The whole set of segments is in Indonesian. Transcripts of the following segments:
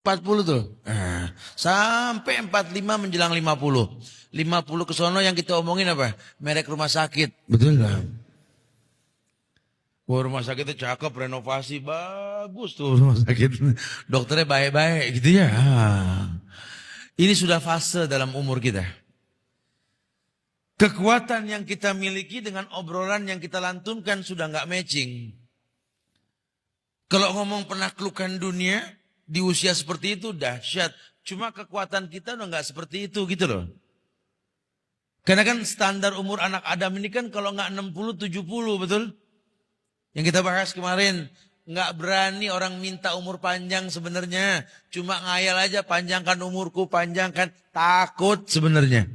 40 tuh. Sampai 45 menjelang 50. 50 ke sono yang kita omongin apa? Merek rumah sakit. Betul lah. Wah, rumah sakitnya cakep, renovasi bagus tuh rumah sakit. Dokternya baik-baik gitu ya. Ini sudah fase dalam umur kita. Kekuatan yang kita miliki dengan obrolan yang kita lantunkan sudah nggak matching. Kalau ngomong penaklukan dunia di usia seperti itu dahsyat. Cuma kekuatan kita udah nggak seperti itu gitu loh. Karena kan standar umur anak Adam ini kan kalau nggak 60, 70 betul? Yang kita bahas kemarin, nggak berani orang minta umur panjang sebenarnya. Cuma ngayal aja, panjangkan umurku, panjangkan. Takut sebenarnya.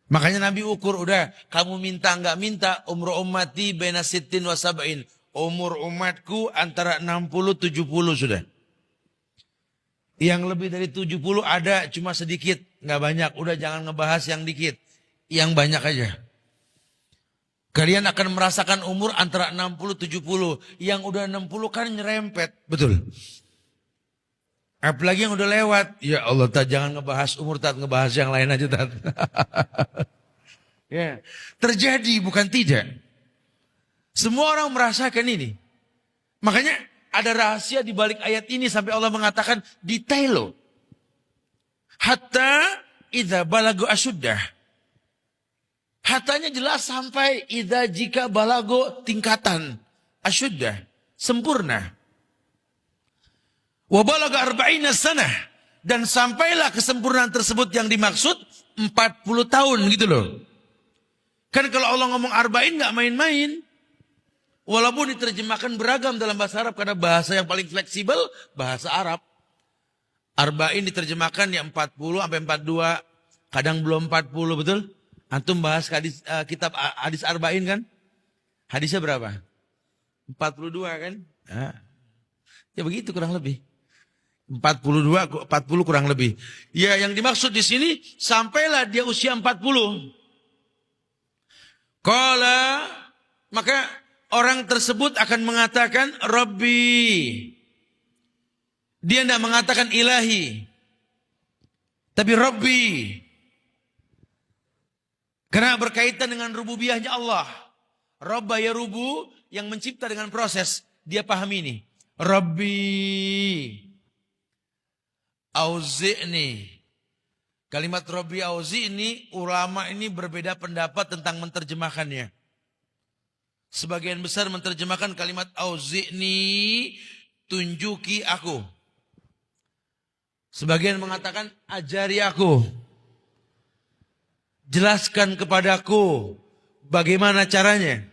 Makanya Nabi ukur, udah kamu minta nggak minta, umur ummati baina sittin wa sab'in. Umur umatku antara 60, 70 sudah. Yang lebih dari 70 ada, cuma sedikit, nggak banyak. Udah jangan ngebahas yang dikit, yang banyak aja. Kalian akan merasakan umur antara 60, 70. Yang udah 60 kan nyerempet. Betul. Apalagi yang udah lewat. Ya Allah, jangan ngebahas umur, ngebahas yang lain aja, Ya. Terjadi, bukan tidak. Semua orang merasakan ini. Makanya ada rahasia di balik ayat ini sampai Allah mengatakan detail loh. Hatta idza balagu asyuddah. Hatanya jelas sampai idza jika balago tingkatan asyuddah, sempurna. Wa balaga arba'ina sanah, dan sampailah kesempurnaan tersebut yang dimaksud 40 tahun gitu loh. Kan kalau Allah ngomong arba'in enggak main-main. Walaupun diterjemahkan beragam dalam bahasa Arab karena bahasa yang paling fleksibel bahasa Arab. Arba'in diterjemahkan ya 40 sampai 42, kadang belum 40 betul? Antum bahas kitab hadis arba'in kan? Hadisnya berapa? 42 kan? Ya begitu kurang lebih. 42, 40 kurang lebih. Ya yang dimaksud di sini sampailah dia usia 40. Maka orang tersebut akan mengatakan Rabbi. Dia tidak mengatakan ilahi. Tapi Rabbi. Karena berkaitan dengan rububiyahnya Allah. Rabba ya rubu, yang mencipta dengan proses. Dia paham ini. Rabbi. Auzi'ni. Kalimat Rabbi auzi'ni, ulama ini berbeda pendapat tentang menerjemahkannya. Sebagian besar menerjemahkan kalimat auzi'ni, tunjuki aku. Sebagian mengatakan ajari aku. Jelaskan kepadaku bagaimana caranya.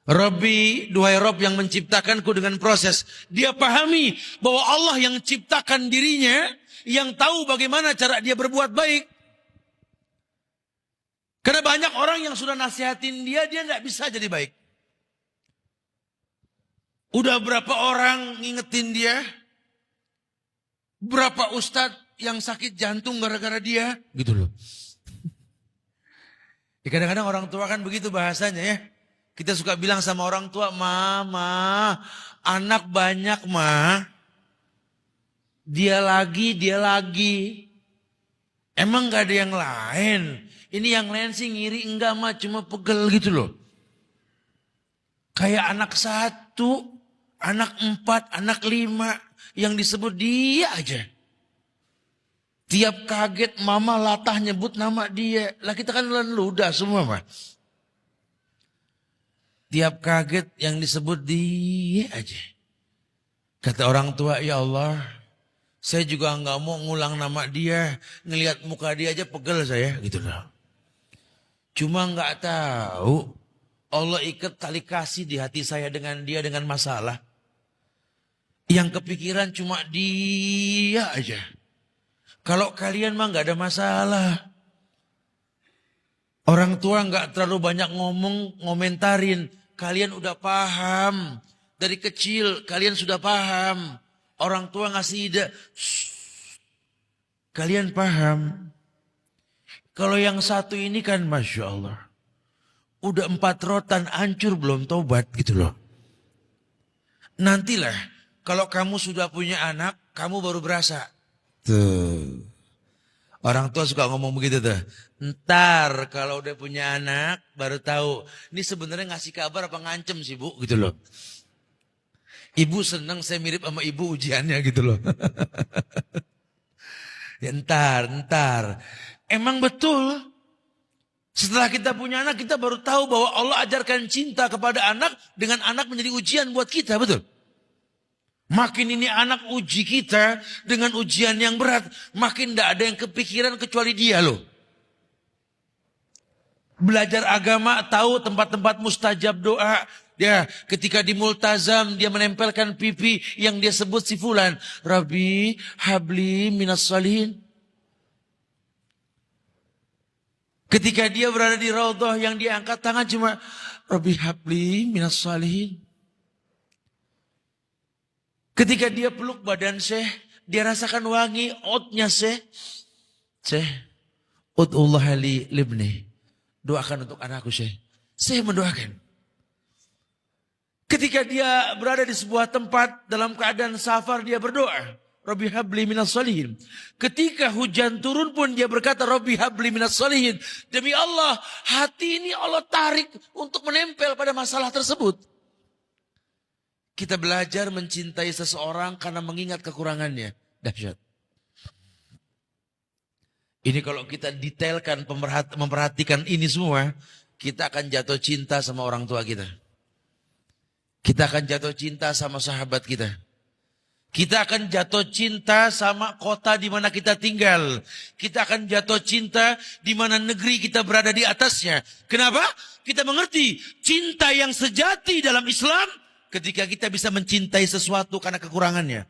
Rabbi, duhai Rabb yang menciptakanku dengan proses. Dia pahami bahwa Allah yang ciptakan dirinya, yang tahu bagaimana cara dia berbuat baik. Karena banyak orang yang sudah nasihatin dia nggak bisa jadi baik. Udah berapa orang ngingetin dia, berapa ustadz yang sakit jantung gara-gara dia, gitu loh. Kadang-kadang orang tua kan begitu bahasanya ya. Kita suka bilang sama orang tua, Mama, anak banyak ma. Dia lagi. Emang gak ada yang lain? Ini yang lain sih ngiri enggak ma, cuma pegel gitu loh. Kayak anak 1, anak 4, anak 5. Yang disebut dia aja. Tiap kaget mama latah nyebut nama dia. Lah kita kan ludah semua mah. Tiap kaget yang disebut dia aja. Kata orang tua, ya Allah, saya juga nggak mau ngulang nama dia. Ngelihat muka dia aja pegel saya gitu loh. Cuma nggak tahu Allah ikat tali kasih di hati saya dengan dia dengan masalah. Yang kepikiran cuma dia aja. Kalau kalian mah nggak ada masalah. Orang tua nggak terlalu banyak ngomentarin. Kalian udah paham. Dari kecil kalian sudah paham. Orang tua ngasih ide. Kalian paham. Kalau yang satu ini kan Masya Allah. Udah 4 rotan hancur belum tobat gitu loh. Nantilah kalau kamu sudah punya anak, kamu baru berasa. Tuh. Orang tua suka ngomong begitu tuh. Ntar kalau udah punya anak, baru tahu. Ini sebenarnya ngasih kabar apa ngancem sih bu, gitu loh. Ibu senang saya mirip sama ibu ujiannya gitu loh. Ya ntar. Emang betul. Setelah kita punya anak, kita baru tahu bahwa Allah ajarkan cinta kepada anak, dengan anak menjadi ujian buat kita, betul? Makin ini anak uji kita dengan ujian yang berat, makin tidak ada yang kepikiran kecuali dia loh. Belajar agama, tahu tempat-tempat mustajab doa. Ya, ketika di multazam dia menempelkan pipi yang dia sebut si fulan. Rabbi habli minas salihin. Ketika dia berada di raudhah yang dia angkat tangan cuma Rabbi habli minas salihin. Ketika dia peluk badan Syekh, dia rasakan wangi outnya Syekh. Syekh, ud'ullah li libni. Doakan untuk anakku Syekh. Syekh mendoakan. Ketika dia berada di sebuah tempat dalam keadaan safar, dia berdoa. Rabbi habli minas salihin. Ketika hujan turun pun dia berkata Rabbi habli minas salihin. Demi Allah, hati ini Allah tarik untuk menempel pada masalah tersebut. Kita belajar mencintai seseorang karena mengingat kekurangannya. Dahsyat. Ini kalau kita detailkan, memperhatikan ini semua, kita akan jatuh cinta sama orang tua kita. Kita akan jatuh cinta sama sahabat kita. Kita akan jatuh cinta sama kota di mana kita tinggal. Kita akan jatuh cinta di mana negeri kita berada di atasnya. Kenapa? Kita mengerti cinta yang sejati dalam Islam ketika kita bisa mencintai sesuatu karena kekurangannya.